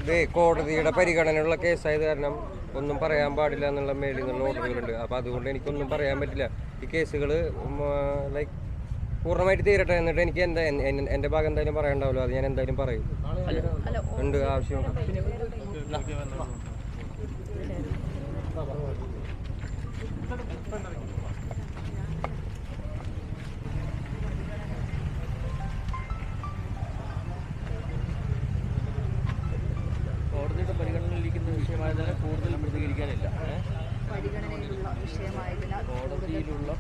ഇത് കോടതിയുടെ പരിഗണനയുള്ള കേസായത് കാരണം ഒന്നും പറയാൻ പാടില്ല എന്നുള്ള മേളിൽ നിന്നുള്ള ഓർഡറുകളുണ്ട്. അപ്പോൾ അതുകൊണ്ട് എനിക്കൊന്നും പറയാൻ പറ്റില്ല. ഈ കേസുകൾ ലൈക്ക് പൂർണ്ണമായിട്ട് തീരട്ടെ, എന്നിട്ട് എനിക്ക് എൻ്റെ ഭാഗം എന്തായാലും പറയണ്ടാവല്ലോ, അത് ഞാൻ എന്തായാലും പറയും. ഉണ്ട് ആവശ്യം. കോടതിയുടെ പരിഗണനയിലിരിക്കുന്ന വിഷയമായതിനാൽ കൂടുതൽ പ്രതികരിക്കാനില്ല. പരിഗണനയിലുള്ള വിഷയമായതിനാൽ കോടതിയിലുള്ള